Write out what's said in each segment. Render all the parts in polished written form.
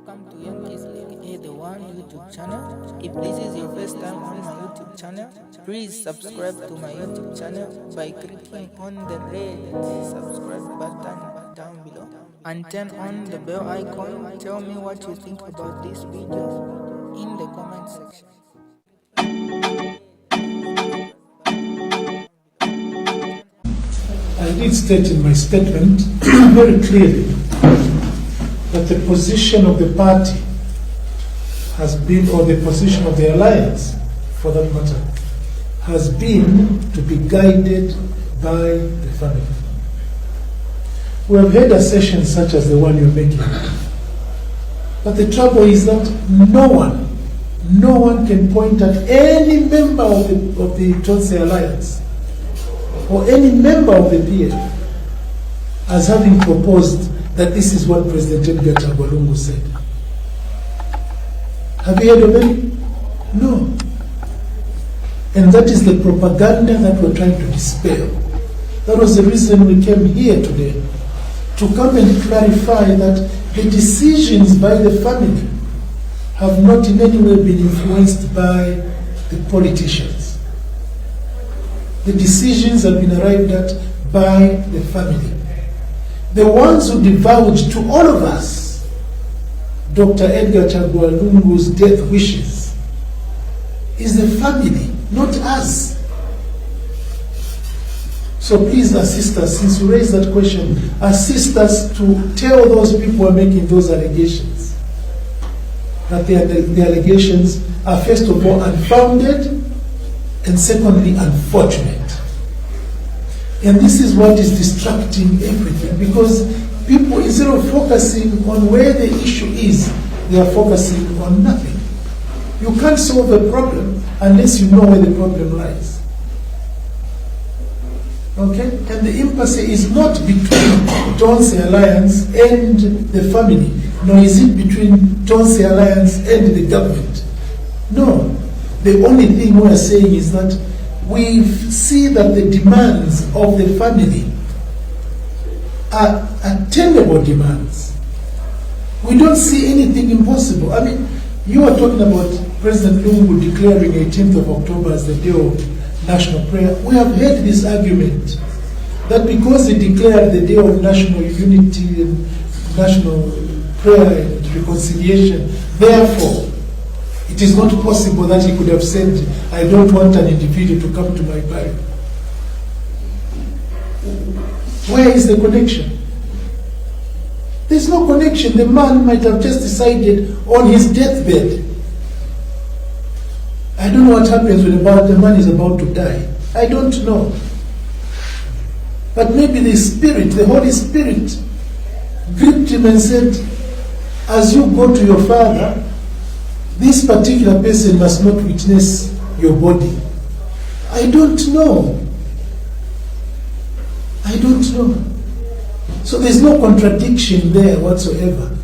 welcome to Young Kids League A1 YouTube channel. If this is your first time on my YouTube channel, please subscribe to my YouTube channel by clicking on the red subscribe button down below and turn on the bell icon. Tell me what you think about this video in the comment section. I did state in my statement very clearly that the position of the party has been, or the position of the alliance for that matter, has been to be guided by the family. We have had assertions such as the one you're making, but the trouble is that no one can point at any member of the Tonse Alliance or any member of the PF as having proposed that this is what President Edgar Chagwa Lungu said. Have you heard of any? No. And that is the propaganda that we're trying to dispel. That was the reason we came here today, to come and clarify that the decisions by the family have not in any way been influenced by the politicians. The decisions have been arrived at by the family. The ones who divulged to all of us Dr. Edgar Chagwa Lungu's death wishes is the family, not us. So please assist us, since you raised that question, assist us to tell those people who are making those allegations that the allegations are first of all unfounded and secondly unfortunate. And this is what is distracting everything, because people, instead of focusing on where the issue is, they are focusing on nothing. You can't solve a problem unless you know where the problem lies. Okay? And the impasse is not between Tonse Alliance and the family, nor is it between Tonse Alliance and the government. No. The only thing we are saying is that we see that the demands of the family are attainable demands. We don't see anything impossible. I mean, you are talking about President Lungu declaring 18th of October as the day of national prayer. We have heard this argument that because he declared the day of national unity and national prayer and reconciliation, therefore, it is not possible that he could have said, I don't want an individual to come to my burial. Where is the connection? There's no connection. The man might have just decided on his deathbed. I don't know what happens when the man is about to die. I don't know. But maybe the Spirit, the Holy Spirit, gripped him and said, as you go to your father, this particular person must not witness your body. I don't know. I don't know. So there's no contradiction there whatsoever.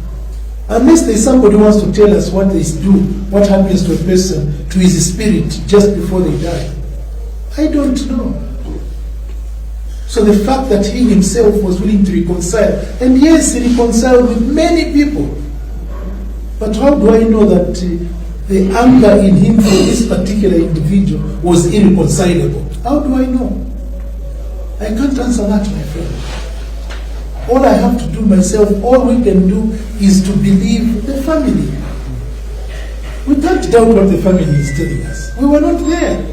Unless there's somebody who wants to tell us what they do, what happens to a person, to his spirit just before they die. I don't know. So the fact that he himself was willing to reconcile, and yes, he reconciled with many people. But how do I know that the anger in him for this particular individual was irreconcilable? How do I know? I can't answer that, my friend. All I have to do myself, all we can do is to believe the family. We can't doubt what the family is telling us. We were not there.